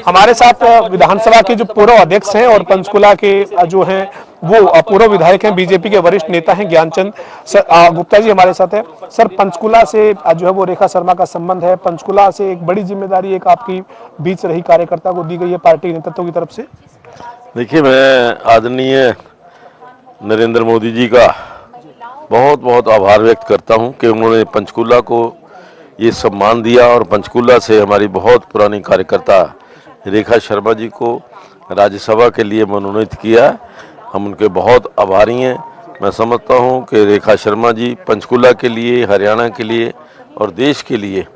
हमारे साथ विधानसभा के जो पूर्व अध्यक्ष हैं और पंचकुला के जो हैं वो पूर्व विधायक हैं, बीजेपी के वरिष्ठ नेता हैं ज्ञानचंद गुप्ता जी हमारे साथ है। सर, पंचकुला से जो है वो रेखा शर्मा का संबंध है। पंचकुला से एक बड़ी जिम्मेदारी एक आपकी बीच रही कार्यकर्ता को दी गई है पार्टी नेतृत्व की तरफ से। देखिए, मैं आदरणीय नरेंद्र मोदी जी का बहुत बहुत आभार व्यक्त करता हूं कि उन्होंने पंचकुला को ये सम्मान दिया और पंचकुला से हमारी बहुत पुरानी कार्यकर्ता रेखा शर्मा जी को राज्यसभा के लिए मनोनीत किया। हम उनके बहुत आभारी हैं। मैं समझता हूं कि रेखा शर्मा जी पंचकुला के लिए, हरियाणा के लिए और देश के लिए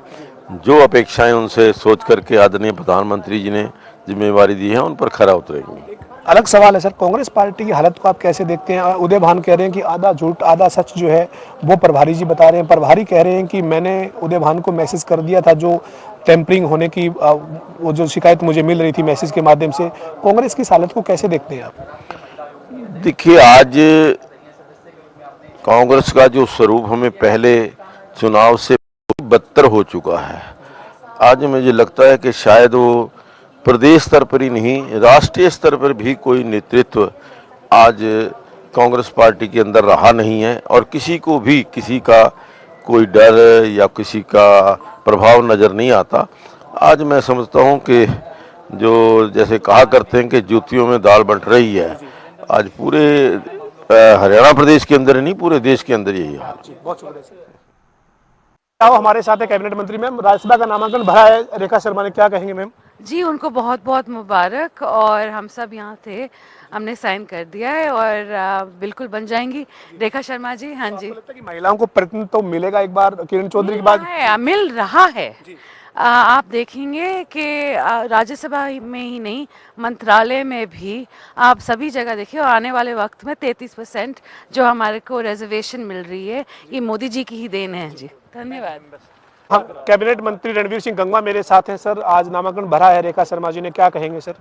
जो अपेक्षाएं उनसे सोच करके आदरणीय प्रधानमंत्री जी ने जिम्मेवारी दी है, उन पर खरा उतरेंगे। अलग सवाल है सर, कांग्रेस पार्टी की हालत को आप कैसे देखते हैं? उदय भान कह रहे हैं कि आधा झूठ आधा सच जो है वो प्रभारी जी बता रहे हैं। प्रभारी कह रहे हैं कि मैंने उदय भान को मैसेज कर दिया था, जो टेम्परिंग होने की वो जो शिकायत मुझे मिल रही थी मैसेज के माध्यम से। कांग्रेस की इस हालत को कैसे देखते हैं आप? देखिए, आज कांग्रेस का जो स्वरूप हमें पहले चुनाव से बदतर हो चुका है। आज मुझे लगता है कि शायद वो प्रदेश स्तर पर ही नहीं, राष्ट्रीय स्तर पर भी कोई नेतृत्व आज कांग्रेस पार्टी के अंदर रहा नहीं है और किसी को भी किसी का कोई डर या किसी का प्रभाव नज़र नहीं आता। आज मैं समझता हूं कि जो जैसे कहा करते हैं कि जूतियों में दाल बंट रही है, आज पूरे हरियाणा प्रदेश के अंदर ही नहीं, पूरे देश के अंदर यही हाल है। बहुत शुक्रिया। हमारे साथ है कैबिनेट मंत्री मैम, राज्यसभा का नामांकन भरा है रेखा शर्मा ने, क्या कहेंगे मैम? जी, उनको बहुत बहुत मुबारक। और हम सब यहाँ थे, हमने साइन कर दिया है और बिल्कुल बन जाएंगी रेखा शर्मा जी। हाँ जी, लगता है कि महिलाओं को प्रतिनिधित्व तो मिलेगा एक बार किरण चौधरी के बाद? मिल रहा है। आप देखेंगे कि राज्यसभा में ही नहीं, मंत्रालय में भी आप सभी जगह देखिए। और आने वाले वक्त में 33% जो हमारे को रिजर्वेशन मिल रही है, ये मोदी जी की ही देन है। जी, धन्यवाद। हाँ, कैबिनेट मंत्री रणवीर सिंह गंगवा मेरे साथ हैं। सर, आज नामांकन भरा है रेखा शर्मा जी ने, क्या कहेंगे सर?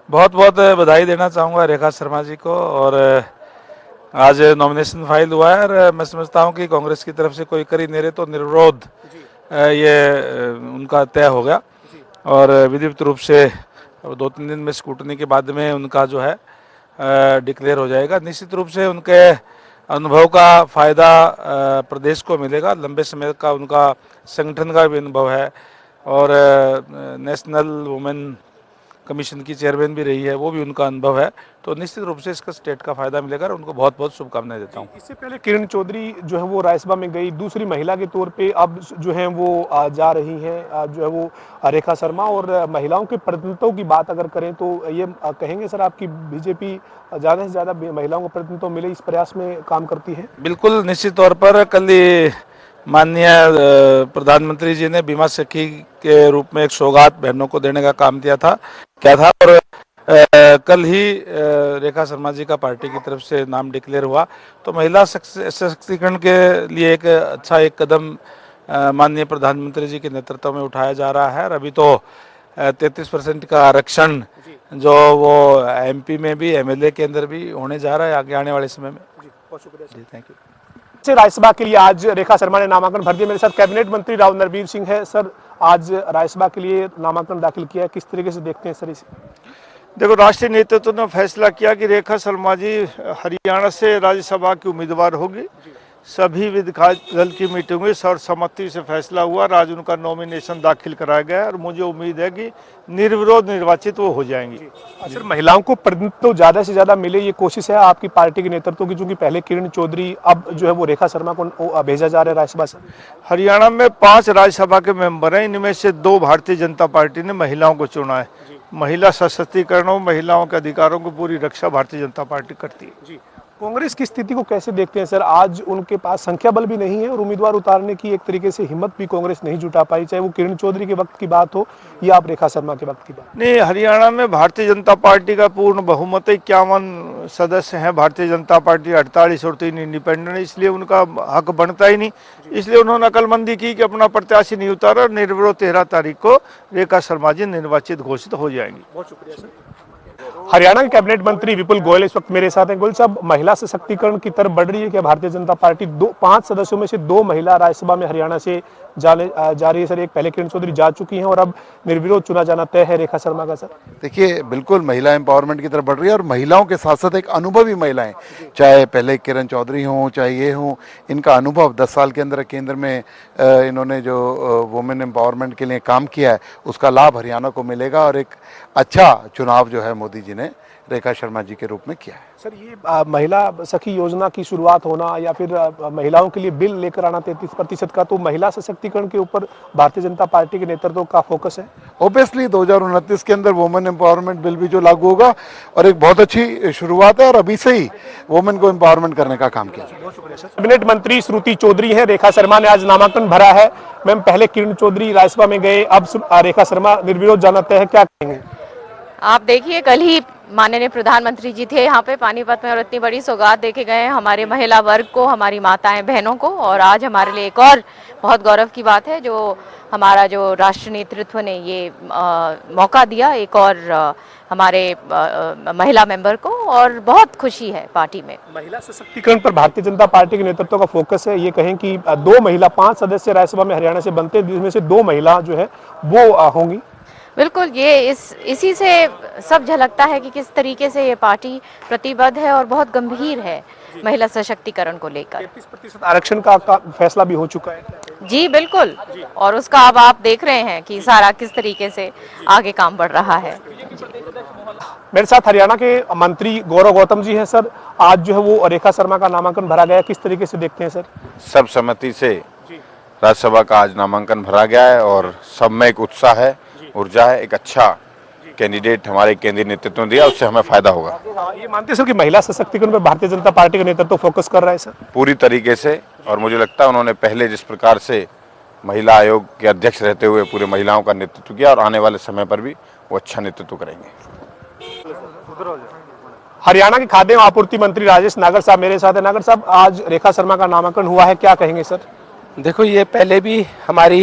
बहुत बहुत बधाई देना चाहूँगा रेखा शर्मा जी को। और आज नॉमिनेशन फाइल हुआ है और मैं समझता हूँ कि कांग्रेस की तरफ से कोई करी नहीं रहे तो निर्विरोध ये उनका तय हो गया और विधिवत रूप से 2-3 दिन में स्क्रूटनी के बाद में उनका जो है डिक्लेयर हो जाएगा। निश्चित रूप से उनके अनुभव का फ़ायदा प्रदेश को मिलेगा। लंबे समय का उनका संगठन का भी अनुभव है और नेशनल वुमेन कमीशन की चेयरमैन भी रही है, वो भी उनका अनुभव है। तो निश्चित रूप से इसका स्टेट का फायदा मिलेगा और उनको बहुत बहुत शुभकामनाएं देता हूँ। इससे पहले किरण चौधरी जो है वो राज्यसभा में गई, दूसरी महिला के तौर पे अब जो है वो जा रही हैं जो है वो रेखा शर्मा। और महिलाओं के प्रतिनिधित्व की बात अगर करें तो ये कहेंगे सर आपकी बीजेपी ज़्यादा से ज़्यादा महिलाओं को प्रतिनिधित्व मिले इस प्रयास में काम करती है? बिल्कुल, निश्चित तौर पर कल ही माननीय प्रधानमंत्री जी ने बीमा सखी के रूप में एक सौगात बहनों को देने का काम किया था और कल ही रेखा शर्मा जी का पार्टी की तरफ से नाम डिक्लेयर हुआ। तो महिला सशक्तिकरण के लिए एक अच्छा एक कदम माननीय प्रधानमंत्री जी के नेतृत्व में उठाया जा रहा है। और अभी तो 33% का आरक्षण जो वो एमपी में भी, एमएलए के अंदर भी होने जा रहा है आगे आने वाले समय में। बहुत शुक्रिया जी, थैंक यू। राज्यसभा के लिए आज रेखा शर्मा ने नामांकन भर दिया। मेरे साथ कैबिनेट मंत्री राव नरवीर सिंह है। सर, आज राज्यसभा के लिए नामांकन दाखिल किया है, किस तरीके से देखते हैं सर इसे? देखो, राष्ट्रीय नेतृत्व ने फैसला किया कि रेखा शर्मा जी हरियाणा से राज्यसभा की उम्मीदवार होगी। सभी विधायक दल की मीटिंग हुई, सर्वसम्मति से फैसला हुआ। आज उनका नॉमिनेशन दाखिल कराया गया और मुझे उम्मीद है कि निर्विरोध निर्वाचित वो हो जाएंगी। सर, महिलाओं को प्रतिनिधित्व ज़्यादा से ज़्यादा मिले, ये कोशिश है आपकी पार्टी के नेतृत्व की, चूंकि पहले किरण चौधरी, अब जो है वो रेखा शर्मा को भेजा जा रहा है राज्यसभा से। हरियाणा में 5 राज्यसभा के मेंबर हैं, इनमें से 2 भारतीय जनता पार्टी ने महिलाओं को चुना है। महिला सशक्तिकरण और महिलाओं के अधिकारों की पूरी रक्षा भारतीय जनता पार्टी करती है। जी, कांग्रेस की स्थिति को कैसे देखते हैं सर? आज उनके पास संख्या बल भी नहीं है और उम्मीदवार उतारने की एक तरीके से हिम्मत भी कांग्रेस नहीं जुटा पाई, चाहे वो किरण चौधरी के वक्त की बात हो या आप रेखा शर्मा के वक्त की बात। नहीं, हरियाणा में भारतीय जनता पार्टी का पूर्ण बहुमत है। 51 सदस्य हैं भारतीय जनता पार्टी, 48 और 3 इंडिपेंडेंट, इसलिए उनका हक बनता ही नहीं। इसलिए उन्होंने अकलमंदी की कि अपना प्रत्याशी नहीं उतारा और निर्विरोध 13 तारीख को रेखा शर्मा जी निर्वाचित घोषित हो जाएंगी। बहुत शुक्रिया सर। हरियाणा के कैबिनेट मंत्री विपुल गोयल इस वक्त मेरे साथ हैं। गोयल साहब, महिला सशक्तिकरण की तरफ बढ़ रही है क्या भारतीय जनता पार्टी? 5 सदस्यों में से 2 महिला राज्यसभा में हरियाणा से जा रही है सर। एक पहले किरण चौधरी जा चुकी हैं और अब निर्विरोध चुना जाना तय है रेखा शर्मा का सर। देखिए बिल्कुल महिला एम्पावरमेंट की तरफ बढ़ रही है और महिलाओं के साथ साथ एक अनुभवी महिलाएं, चाहे पहले किरण चौधरी हों चाहे ये हों, इनका अनुभव 10 साल के अंदर केंद्र में इन्होंने जो वुमेन एम्पावरमेंट के लिए काम किया है उसका लाभ हरियाणा को मिलेगा और एक अच्छा चुनाव जो है मोदी जी ने रेखा शर्मा जी के रूप में किया है। सर ये महिला सखी योजना की शुरुआत होना या फिर महिलाओं के लिए बिल लेकर आना 33% का, तो महिला सशक्तिकरण के ऊपर भारतीय जनता पार्टी के नेतृत्व का फोकस है। ओबियसली 2029 के अंदर वुमेन एम्पावरमेंट बिल भी जो लागू होगा और एक बहुत अच्छी शुरुआत है और अभी से ही वुमेन को एम्पावरमेंट करने का काम किया जाए। कैबिनेट मंत्री श्रुति चौधरी हैं, रेखा शर्मा ने आज नामांकन भरा है। मैम पहले किरण चौधरी राज्यसभा में गए, अब रेखा शर्मा निर्विरोध जाना तय है, क्या कहेंगे? आप देखिए कल ही माननीय प्रधानमंत्री जी थे यहाँ पे पानीपत में और इतनी बड़ी सौगात देके गए हमारे महिला वर्ग को, हमारी माताएं बहनों को। और आज हमारे लिए एक और बहुत गौरव की बात है जो हमारा जो राष्ट्रीय नेतृत्व ने ये मौका दिया एक और हमारे महिला मेंबर को, और बहुत खुशी है पार्टी में। महिला सशक्तिकरण पर भारतीय जनता पार्टी के नेतृत्व का फोकस है। ये कहें कि 2 महिला 5 सदस्य राज्यसभा में हरियाणा से बनते हैं, जिसमें से 2 महिला जो है वो होंगी। बिल्कुल, ये इसी से सब झलकता है कि किस तरीके से ये पार्टी प्रतिबद्ध है और बहुत गंभीर है महिला सशक्तिकरण को लेकर। 33% आरक्षण का फैसला भी हो चुका है। जी बिल्कुल, और उसका अब आप देख रहे हैं कि सारा किस तरीके से आगे काम बढ़ रहा है। मेरे साथ हरियाणा के मंत्री गौरव गौतम जी हैं सर। आज जो है वो रेखा शर्मा का नामांकन भरा गया, किस तरीके से देखते हैं सर? सर्वसम्मति से राज्यसभा का आज नामांकन भरा गया है और सब में एक उत्साह है, ऊर्जा है। एक अच्छा कैंडिडेट हमारे केंद्रीय नेतृत्व ने दिया, उससे हमें फायदा होगा। ये मानते हैं सर कि महिला सशक्तिकरण पर भारतीय जनता पार्टी का नेतृत्व फोकस कर रहा है सर? पूरी तरीके से, और मुझे लगता है उन्होंने पहले जिस प्रकार से महिला आयोग के अध्यक्ष रहते हुए पूरे महिलाओं का नेतृत्व किया और आने वाले समय पर भी वो अच्छा नेतृत्व करेंगे। हरियाणा के खाद्य एवं आपूर्ति मंत्री राजेश नागर साहब मेरे साथ है। नागर साहब, आज रेखा शर्मा का नामांकन हुआ है, क्या कहेंगे सर? देखो, ये पहले भी हमारी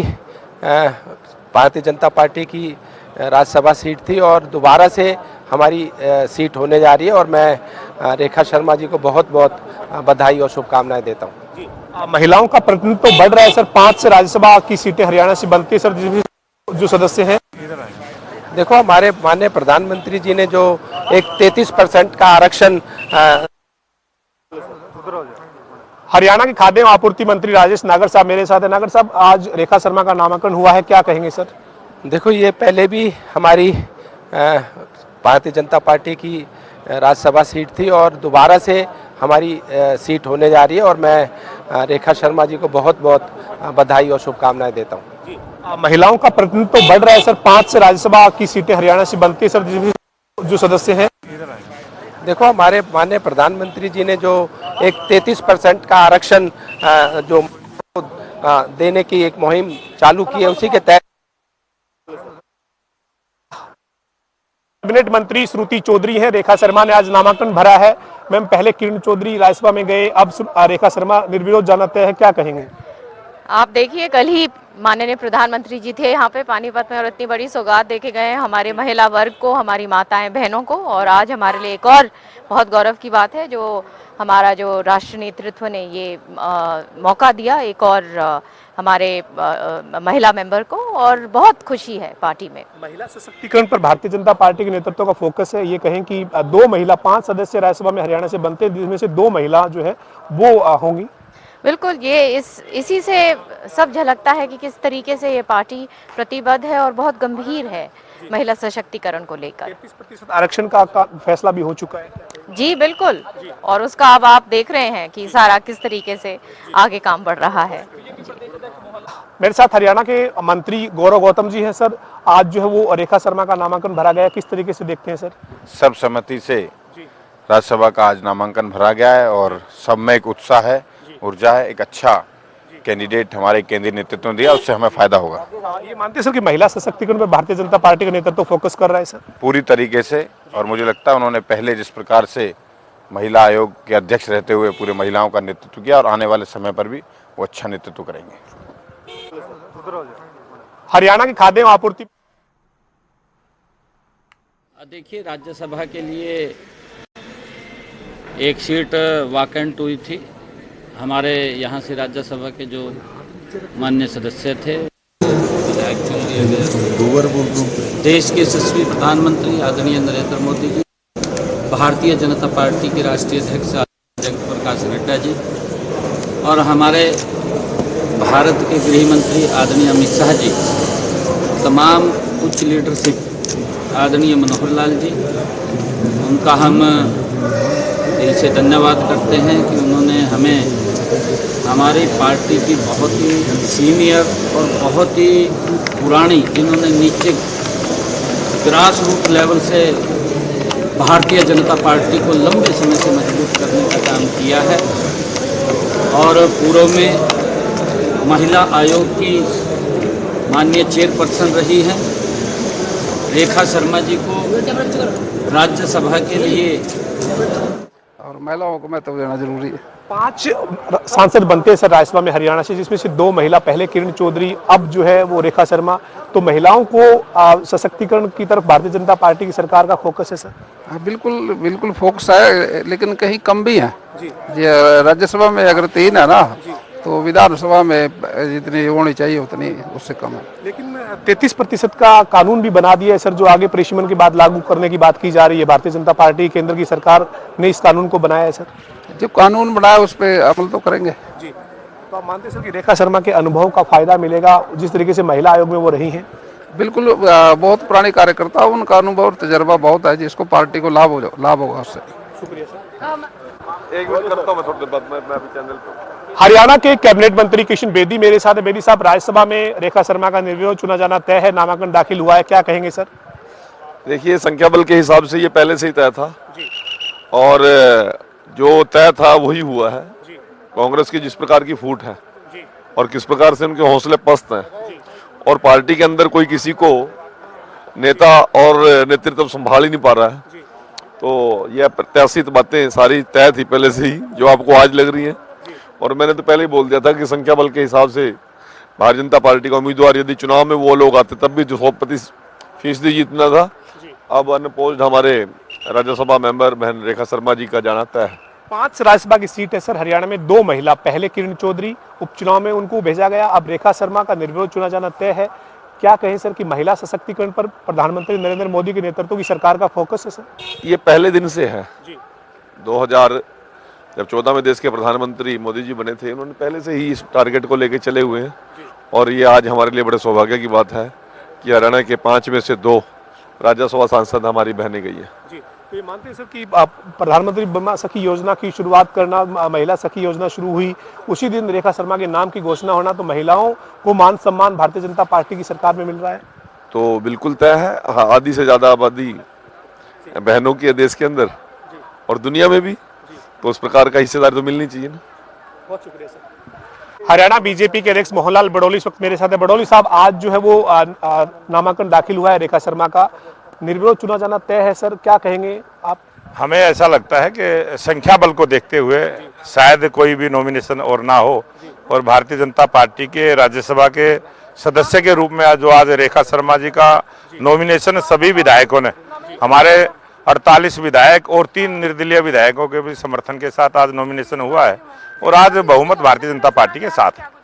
भारतीय जनता पार्टी की राज्यसभा सीट थी और दोबारा से हमारी सीट होने जा रही है और मैं रेखा शर्मा जी को बहुत बहुत बधाई और शुभकामनाएं देता हूं। महिलाओं का प्रतिनिधित्व तो बढ़ रहा है सर। 5 से राज्यसभा की सीटें हरियाणा से बनती है सर, जिसमें जो सदस्य हैं। देखो, हमारे माननीय प्रधानमंत्री जी ने जो एक 33% का आरक्षण हरियाणा के खाद्य एवं आपूर्ति मंत्री राजेश नागर साहब मेरे साथ है। नागर साहब, आज रेखा शर्मा का नामांकन हुआ है, क्या कहेंगे सर? देखो, ये पहले भी हमारी भारतीय जनता पार्टी की राज्यसभा सीट थी और दोबारा से हमारी सीट होने जा रही है और मैं रेखा शर्मा जी को बहुत बहुत बधाई और शुभकामनाएं देता हूं। महिलाओं का प्रतिनिधित्व तो बढ़ रहा है सर। 5 से राज्यसभा की सीटें हरियाणा से बनती है सर, जिसमें जो सदस्य हैं। देखो, हमारे माननीय प्रधानमंत्री जी ने जो एक 33% का आरक्षण जो देने की एक मुहिम चालू की है, उसी के तहत कैबिनेट मंत्री श्रुति चौधरी हैं, रेखा शर्मा ने आज नामांकन भरा है। मैम पहले किरण चौधरी राज्यसभा में गए, अब रेखा शर्मा निर्विरोध जाना तय है, क्या कहेंगे? आप देखिए कल ही माननीय प्रधानमंत्री जी थे यहाँ पे पानीपत में और इतनी बड़ी सौगात देके गए हमारे महिला वर्ग को, हमारी माताएं बहनों को। और आज हमारे लिए एक और बहुत गौरव की बात है जो हमारा जो राष्ट्रीय नेतृत्व ने ये मौका दिया एक और हमारे महिला मेंबर को, और बहुत खुशी है पार्टी में। महिला सशक्तिकरण पर भारतीय जनता पार्टी के नेतृत्व का फोकस है। ये कहें कि 2 महिला 5 सदस्य राज्यसभा में हरियाणा से बनते हैं, जिसमें से 2 महिला जो है वो होंगी। बिल्कुल, ये इसी से सब झलकता है कि किस तरीके से ये पार्टी प्रतिबद्ध है और बहुत गंभीर है महिला सशक्तिकरण को लेकर। 33% आरक्षण का फैसला भी हो चुका है। जी बिल्कुल, और उसका अब आप देख रहे हैं कि सारा किस तरीके से आगे काम बढ़ रहा है। मेरे साथ हरियाणा के मंत्री गौरव गौतम जी हैं सर। आज जो है वो रेखा शर्मा का नामांकन भरा गया, किस तरीके से देखते हैं सर? सर्वसम्मति से राज्यसभा का आज नामांकन भरा गया है और सब में एक उत्साह है, ऊर्जा है। एक अच्छा कैंडिडेट हमारे केंद्रीय नेतृत्व ने दिया, उससे हमें फायदा होगा। ये मानते हैं सर कि महिला सशक्तिकरण पर भारतीय जनता पार्टी का नेतृत्व फोकस कर रहा है सर? पूरी तरीके से, और मुझे लगता है उन्होंने पहले जिस प्रकार से महिला आयोग के अध्यक्ष रहते हुए पूरे महिलाओं का नेतृत्व किया और आने वाले समय पर भी वो अच्छा नेतृत्व करेंगे। हरियाणा के खाद्य एवं आपूर्ति देखिए, राज्यसभा के लिए एक सीट वाकंट हुई थी। हमारे यहाँ से राज्यसभा के जो माननीय सदस्य थे, विधायक चुन लिए गए। देश के यशस्वी प्रधानमंत्री आदरणीय नरेंद्र मोदी जी, भारतीय जनता पार्टी के राष्ट्रीय अध्यक्ष जगत प्रकाश नड्डा जी और हमारे भारत के गृह मंत्री आदरणीय अमित शाह जी, तमाम उच्च लीडरशिप आदरणीय मनोहर लाल जी, उनका हम दिल से धन्यवाद करते हैं कि उन्होंने हमें हमारी पार्टी की बहुत ही सीनियर और बहुत ही पुरानी, जिन्होंने नीचे ग्रास रूट लेवल से भारतीय जनता पार्टी को लंबे समय से मजबूत करने का काम किया है। और पूर्व में महिला आयोग की माननीय चेयरपर्सन रही हैं रेखा शर्मा जी को राज्यसभा के लिए, और महिलाओं को महत्व देना जरूरी है। 5 सांसद बनते हैं सर राज्यसभा में हरियाणा से, जिसमें से 2 महिला, पहले किरण चौधरी, अब जो है वो रेखा शर्मा। तो महिलाओं को सशक्तिकरण की तरफ भारतीय जनता पार्टी की सरकार का फोकस है सर? हाँ, बिल्कुल बिल्कुल फोकस है, लेकिन कहीं कम भी है जी। राज्यसभा में अगर 3 है ना, तो विधानसभा में जितनी होनी चाहिए उतनी उससे कम है। लेकिन 33% का कानून भी बना दिया है सर, जो आगे परिसीमन के बाद लागू करने की बात की जा रही है। भारतीय जनता पार्टी केंद्र की सरकार ने इस कानून को बनाया है सर। जो कानून बनाया उस पर अमल तो करेंगे जी। तो आप मानते हैं सर कि रेखा शर्मा के अनुभव का फायदा मिलेगा, जिस तरीके से महिला आयोग में वो रही हैं? बिल्कुल, बहुत पुरानी कार्यकर्ता, उनका अनुभव और तजर्बा बहुत है, जिसको पार्टी को लाभ होगा उससे। शुक्रिया सर। एक मिनट करता हूं मैं थोड़ी देर बाद, मैं अभी चैनल पे। हरियाणा के कैबिनेट मंत्री कृष्ण बेदी मेरे साथ है। बेदी साहब, राज्यसभा में रेखा शर्मा का निर्विरोध चुना जाना तय है, नामांकन दाखिल हुआ है, क्या कहेंगे सर? देखिए, संख्या बल के हिसाब से ये पहले से ही तय था और जो तय था वही हुआ है। कांग्रेस की जिस प्रकार की फूट है और किस प्रकार से उनके हौसले पस्त हैं और पार्टी के अंदर कोई किसी को नेता और नेतृत्व संभाल ही नहीं पा रहा है, तो यह प्रत्याशित बातें सारी तय थी पहले से ही, जो आपको आज लग रही हैं। और मैंने तो पहले ही बोल दिया था कि संख्या बल के हिसाब से भारतीय जनता पार्टी का उम्मीदवार यदि चुनाव में वो लोग आते तब भी 100% जीतना था। अब अनपोज्ड हमारे राज्यसभा मेंबर बहन रेखा शर्मा जी का जाना तय है। 5 राज्यसभा की सीट है सर हरियाणा में, 2 महिला, पहले किरण चौधरी, उपचुनाव में उनको भेजा गया, अब रेखा शर्मा का निर्विरोध चुना जाना तय है। क्या कहें सर कि महिला सशक्तिकरण पर प्रधानमंत्री नरेंद्र मोदी के नेतृत्व की सरकार का फोकस है सर? ये पहले दिन से है। 2014 में देश के प्रधानमंत्री मोदी जी बने थे, उन्होंने पहले से ही इस टारगेट को लेकर चले हुए हैं और ये आज हमारे लिए बड़े सौभाग्य की बात है कि हरियाणा के 5 में से 2 राज्यसभा सांसद हमारी बहनें गई है। जी, तो ये मानते हैं सर कि प्रधानमंत्री बीमा सखी योजना की शुरुआत करना, महिला सखी योजना शुरू हुई, उसी दिन रेखा शर्मा के नाम की घोषणा होना, तो महिलाओं को मान सम्मान भारतीय जनता पार्टी की सरकार में मिल रहा है? तो बिल्कुल तय है। आधी से ज्यादा आबादी बहनों की है देश के अंदर और दुनिया में भी, तो उस प्रकार का हिस्सेदार तो मिलनी चाहिए ना। बहुत शुक्रिया सर। हरियाणा बीजेपी के अध्यक्ष मोहनलाल बड़ौली इस वक्त मेरे साथ है। बड़ौली साहब, आज जो है वो नामांकन दाखिल हुआ है रेखा शर्मा का, निर्विरोध चुना जाना तय है सर, क्या कहेंगे आप? हमें ऐसा लगता है कि संख्या बल को देखते हुए शायद कोई भी नॉमिनेशन और ना हो और भारतीय जनता पार्टी के राज्यसभा के सदस्य के रूप में जो आज रेखा शर्मा जी का नॉमिनेशन सभी विधायकों ने, हमारे 48 विधायक और 3 निर्दलीय विधायकों के भी समर्थन के साथ आज नॉमिनेशन हुआ है और आज बहुमत भारतीय जनता पार्टी के साथ है।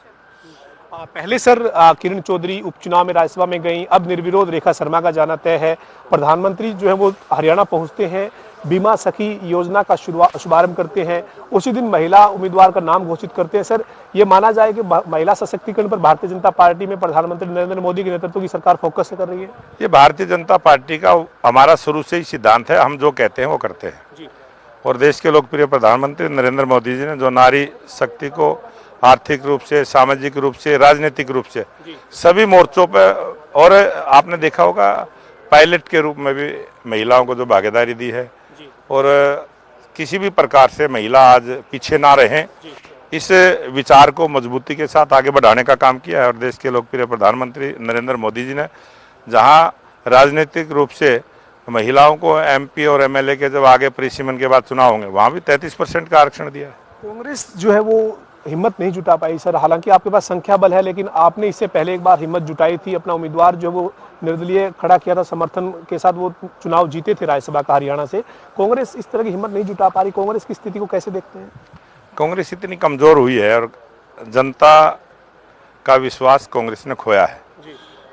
पहले सर किरण चौधरी उपचुनाव में राज्यसभा में गई, अब निर्विरोध रेखा शर्मा का जाना तय है। प्रधानमंत्री जो है वो हरियाणा पहुंचते हैं, बीमा सखी योजना का शुभारंभ करते हैं, उसी दिन महिला उम्मीदवार का नाम घोषित करते हैं। सर, ये माना जाए कि महिला सशक्तिकरण पर भारतीय जनता पार्टी में प्रधानमंत्री नरेंद्र मोदी के नेतृत्व की सरकार फोकस कर रही है? ये भारतीय जनता पार्टी का हमारा शुरू से ही सिद्धांत है, हम जो कहते हैं वो करते हैं जी। और देश के लोकप्रिय प्रधानमंत्री नरेंद्र मोदी जी ने जो नारी शक्ति को आर्थिक रूप से, सामाजिक रूप से, राजनीतिक रूप से सभी मोर्चों पर, और आपने देखा होगा पायलट के रूप में भी महिलाओं को जो भागीदारी दी है और किसी भी प्रकार से महिला आज पीछे ना रहें, इस विचार को मजबूती के साथ आगे बढ़ाने का काम किया है। और देश के लोकप्रिय प्रधानमंत्री नरेंद्र मोदी जी ने जहां राजनीतिक रूप से महिलाओं को एमपी और एमएलए के जब आगे परिसीमन के बाद चुनाव होंगे, वहां भी 33% का आरक्षण दिया है। कांग्रेस जो है वो हिम्मत नहीं जुटा पाई सर, हालांकि आपके पास संख्या बल है, लेकिन आपने इससे पहले एक बार हिम्मत जुटाई थी, अपना उम्मीदवार जो वो निर्दलीय खड़ा किया था, समर्थन के साथ वो चुनाव जीते थे राज्यसभा का हरियाणा से। कांग्रेस इस तरह की हिम्मत नहीं जुटा पा रही, कांग्रेस की स्थिति को कैसे देखते हैं? कांग्रेस इतनी कमजोर हुई है और जनता का विश्वास कांग्रेस ने खोया है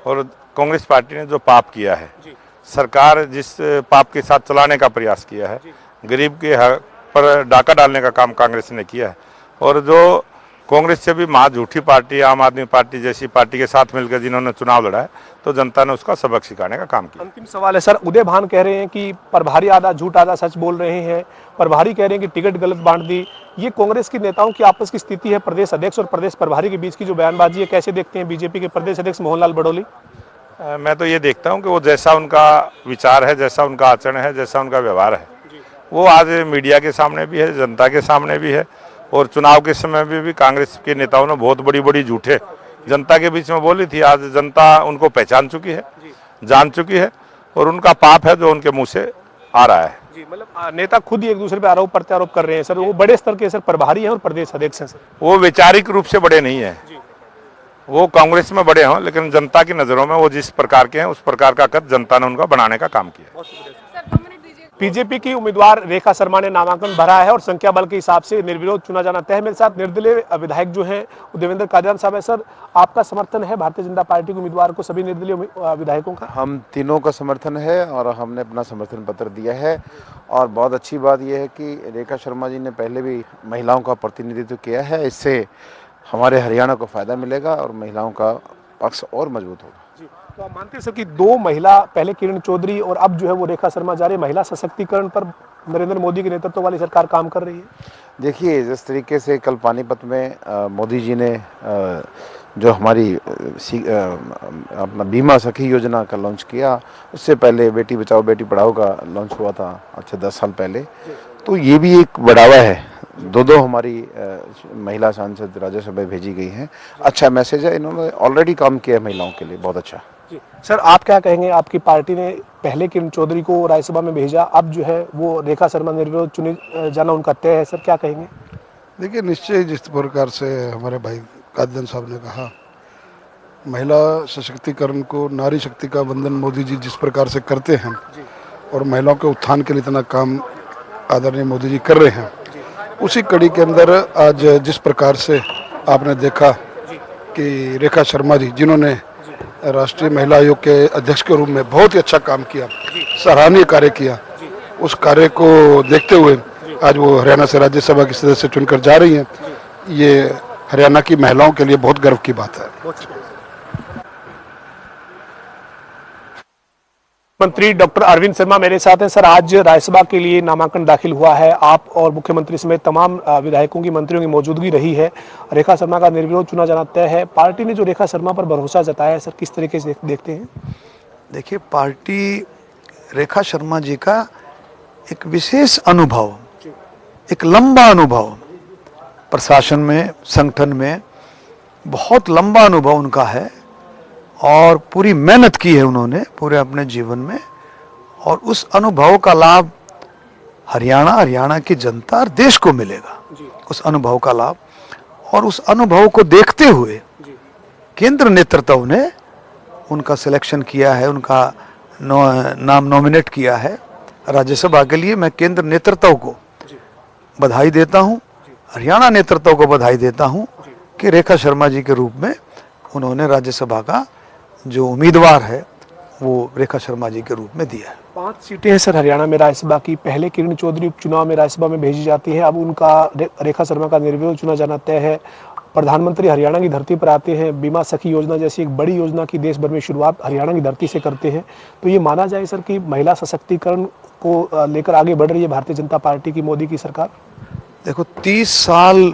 और कांग्रेस पार्टी ने जो पाप किया है, सरकार जिस पाप के साथ चलाने का प्रयास किया है, गरीब के हक पर डाका डालने का काम कांग्रेस ने किया है और जो कांग्रेस से भी महा झूठी पार्टी आम आदमी पार्टी जैसी पार्टी के साथ मिलकर जिन्होंने चुनाव लड़ा है, तो जनता ने उसका सबक सिखाने का काम किया। अंतिम सवाल है सर, उदय भान कह रहे हैं कि प्रभारी आधा झूठ आधा सच बोल रहे हैं, प्रभारी कह रहे हैं कि टिकट गलत बांट दी। ये कांग्रेस के नेताओं की आपस की स्थिति है, प्रदेश अध्यक्ष और प्रदेश प्रभारी के बीच की जो बयानबाजी है, कैसे देखते हैं बीजेपी के प्रदेश अध्यक्ष मोहनलाल बडोली? मैं तो ये देखता हूँ कि वो जैसा उनका विचार है, जैसा उनका आचरण है, जैसा उनका व्यवहार है, वो आज मीडिया के सामने भी है, जनता के सामने भी है और चुनाव के समय में भी कांग्रेस के नेताओं ने बहुत बड़ी बड़ी झूठे जनता के बीच में बोली थी। आज जनता उनको पहचान चुकी है, जान चुकी है और उनका पाप है जो उनके मुंह से आ रहा है। जी, मतलब नेता खुद ही एक दूसरे पे आरोप प्रत्यारोप कर रहे हैं सर। वो बड़े स्तर के सर प्रभारी हैं और प्रदेश अध्यक्ष हैं सर। वो वैचारिक रूप से बड़े नहीं है, वो कांग्रेस में बड़े हों, लेकिन जनता की नजरों में वो जिस प्रकार के हैं उस प्रकार का कद जनता ने उनका बनाने का काम किया। बीजेपी की उम्मीदवार रेखा शर्मा ने नामांकन भरा है और संख्या बल के हिसाब से निर्विरोध चुना जाना तय है। मेरे साथ निर्दलीय विधायक जो हैं देवेंद्र कादियान साहब है। सर, आपका समर्थन है भारतीय जनता पार्टी के उम्मीदवार को, सभी निर्दलीय विधायकों का? हम तीनों का समर्थन है और हमने अपना समर्थन पत्र दिया है और बहुत अच्छी बात यह है कि रेखा शर्मा जी ने पहले भी महिलाओं का प्रतिनिधित्व किया है। इससे हमारे हरियाणा को फायदा मिलेगा और महिलाओं का पक्ष और मजबूत होगा। तो आप मानते हैं सर कि दो महिला, पहले किरण चौधरी और अब जो है वो रेखा शर्मा जा रही है, महिला सशक्तिकरण पर नरेंद्र मोदी के नेतृत्व वाली सरकार काम कर रही है? देखिए, जिस तरीके से कल पानीपत में मोदी जी ने जो हमारी अपना बीमा सखी योजना का लॉन्च किया, उससे पहले बेटी बचाओ बेटी पढ़ाओ का लॉन्च हुआ था अच्छा 10 साल पहले, तो ये भी एक बढ़ावा है। दो हमारी महिला सांसद राज्यसभा भेजी गई हैं, अच्छा मैसेज है। इन्होंने ऑलरेडी काम किया है महिलाओं के लिए, बहुत अच्छा। सर, आप क्या कहेंगे? आपकी पार्टी ने पहले किरण चौधरी को राज्यसभा में भेजा, अब जो है वो रेखा शर्मा निर्विरोध चुने जाना उनका तय है। सर, क्या कहेंगे? देखिए, निश्चय जिस प्रकार से हमारे भाई कादियान साहब ने कहा, महिला सशक्तिकरण को, नारी शक्ति का वंदन मोदी जी जिस प्रकार से करते हैं और महिलाओं के उत्थान के लिए इतना काम आदरणीय मोदी जी कर रहे हैं, उसी कड़ी के अंदर आज जिस प्रकार से आपने देखा कि रेखा शर्मा जी, जिन्होंने राष्ट्रीय महिला आयोग के अध्यक्ष के रूप में बहुत ही अच्छा काम किया, सराहनीय कार्य किया, उस कार्य को देखते हुए आज वो हरियाणा से राज्यसभा की सदस्य चुनकर जा रही हैं। ये हरियाणा की महिलाओं के लिए बहुत गर्व की बात है। मंत्री डॉक्टर अरविंद शर्मा मेरे साथ हैं। सर, आज राज्यसभा के लिए नामांकन दाखिल हुआ है। आप और मुख्यमंत्री समेत तमाम विधायकों की, मंत्रियों की मौजूदगी रही है। रेखा शर्मा का निर्विरोध चुना जाना तय है। पार्टी ने जो रेखा शर्मा पर भरोसा जताया है, सर, किस तरीके से देखते हैं? देखिए, पार्टी रेखा शर्मा जी का एक विशेष अनुभव, एक लंबा अनुभव प्रशासन में, संगठन में बहुत लंबा अनुभव उनका है और पूरी मेहनत की है उन्होंने पूरे अपने जीवन में, और उस अनुभव का लाभ हरियाणा की जनता और देश को मिलेगा, उस अनुभव का लाभ। और उस अनुभव को देखते हुए केंद्र नेतृत्व ने उनका सिलेक्शन किया है, उनका नाम नॉमिनेट किया है राज्यसभा के लिए। मैं केंद्र नेतृत्व को बधाई देता हूं, हरियाणा नेतृत्व को बधाई देता हूं कि रेखा शर्मा जी के रूप में उन्होंने राज्यसभा का जो उम्मीदवार है वो रेखा शर्मा जी के रूप में दिया है। 5 सीटें हैं सर हरियाणा में राज्यसभा की। पहले किरण चौधरी उपचुनाव में राज्यसभा में भेजी जाती है, अब उनका रेखा शर्मा का निर्विरोध चुना जाना तय है। प्रधानमंत्री हरियाणा की धरती पर आते हैं, बीमा सखी योजना जैसी एक बड़ी योजना की देश भर में शुरुआत हरियाणा की धरती से करते हैं। तो ये माना जाए सर कि महिला सशक्तिकरण को लेकर आगे बढ़ रही है भारतीय जनता पार्टी की, मोदी की सरकार। देखो, 30 साल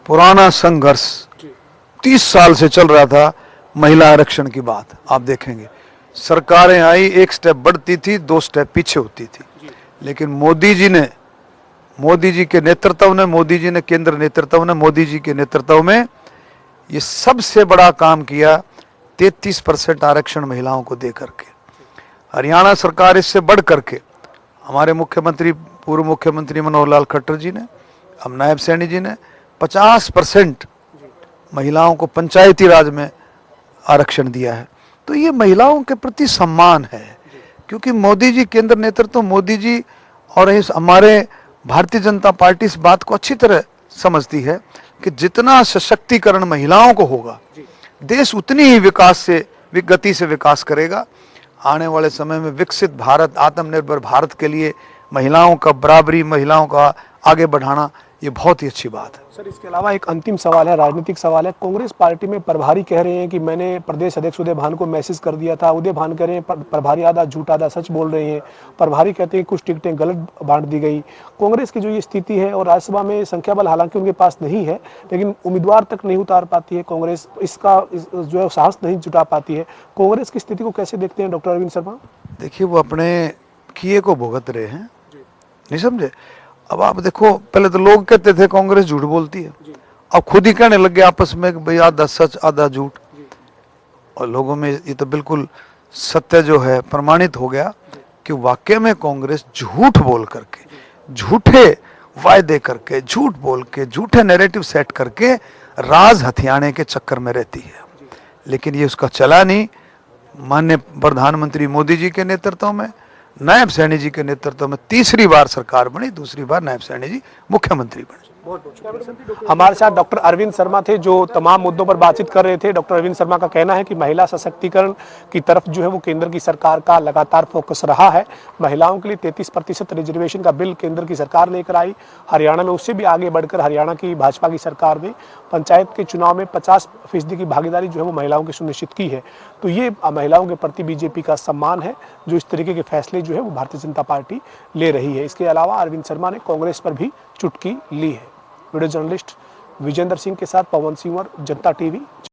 पुराना संघर्ष, 30 साल से चल रहा था महिला आरक्षण की बात। आप देखेंगे सरकारें आई, एक स्टेप बढ़ती थी, 2 स्टेप पीछे होती थी, लेकिन मोदी जी के नेतृत्व ने, मोदी जी ने केंद्र नेतृत्व ने, मोदी जी के नेतृत्व में ये सबसे बड़ा काम किया। 33% आरक्षण महिलाओं को दे करके हरियाणा सरकार, इससे बढ़ करके हमारे मुख्यमंत्री, पूर्व मुख्यमंत्री मनोहर लाल खट्टर जी ने, अब नायब सैनी जी ने 50% महिलाओं को पंचायती राज में आरक्षण दिया है। तो ये महिलाओं के प्रति सम्मान है, क्योंकि मोदी जी, केंद्र नेतृत्व मोदी जी और इस हमारे भारतीय जनता पार्टी इस बात को अच्छी तरह समझती है। कि जितना सशक्तिकरण महिलाओं को होगा, देश उतनी ही गति से विकास करेगा। आने वाले समय में विकसित भारत, आत्मनिर्भर भारत के लिए महिलाओं का बराबरी, महिलाओं का आगे बढ़ाना, ये बहुत ही अच्छी बात है। सर, इसके अलावा एक अंतिम सवाल है, राजनीतिक सवाल है। कांग्रेस पार्टी में प्रभारी कह रहे हैं कि मैंने प्रदेश अध्यक्ष उदय भान को मैसेज कर दिया था। उदय भान कह रहे हैं प्रभारी आधा झूठ आधा सच बोल रहे हैं। प्रभारी कहते हैं कुछ टिकटें गलत बांट दी गई। कांग्रेस की जो ये स्थिति है, और राज्यसभा में संख्या बल हालांकि उनके पास नहीं है, लेकिन उम्मीदवार तक नहीं उतार पाती है कांग्रेस, इसका जो है साहस नहीं जुटा पाती है। कांग्रेस की स्थिति को कैसे देखते हैं डॉक्टर अरविंद शर्मा? देखिए, वो अपने किए को भुगत रहे हैं, नहीं समझे। अब आप देखो, पहले तो लोग कहते थे कांग्रेस झूठ बोलती है, अब खुद ही कहने लगे आपस में कि भाई आधा सच आधा झूठ, और लोगों में ये तो बिल्कुल सत्य जो है प्रमाणित हो गया कि वाकई में कांग्रेस झूठ बोल करके, झूठे वायदे करके, झूठ बोल के, झूठे नैरेटिव सेट करके राज हथियाने के चक्कर में रहती है। लेकिन ये उसका चला नहीं। माननीय प्रधानमंत्री मोदी जी के नेतृत्व में, नायब सैनी जी के नेतृत्व में तीसरी बार सरकार बनी, दूसरी बार नायब सैनी जी मुख्यमंत्री बने। हमारे साथ डॉक्टर अरविंद शर्मा थे, जो तमाम मुद्दों पर बातचीत कर रहे थे। डॉक्टर अरविंद शर्मा का कहना है कि महिला सशक्तिकरण की तरफ जो है वो केंद्र की सरकार का लगातार फोकस रहा है। महिलाओं के लिए 33% रिजर्वेशन का बिल केंद्र की सरकार लेकर आई। हरियाणा में उससे भी आगे बढ़कर हरियाणा की भाजपा की सरकार ने पंचायत के चुनाव में 50% की भागीदारी जो है वो महिलाओं की सुनिश्चित की है। तो ये महिलाओं के प्रति बीजेपी का सम्मान है, जो इस तरीके के फैसले जो है वो भारतीय जनता पार्टी ले रही है। इसके अलावा अरविंद शर्मा ने कांग्रेस पर भी चुटकी ली है। वीडियो जर्नलिस्ट विजेंद्र सिंह के साथ पवन सिंह, जनता टीवी।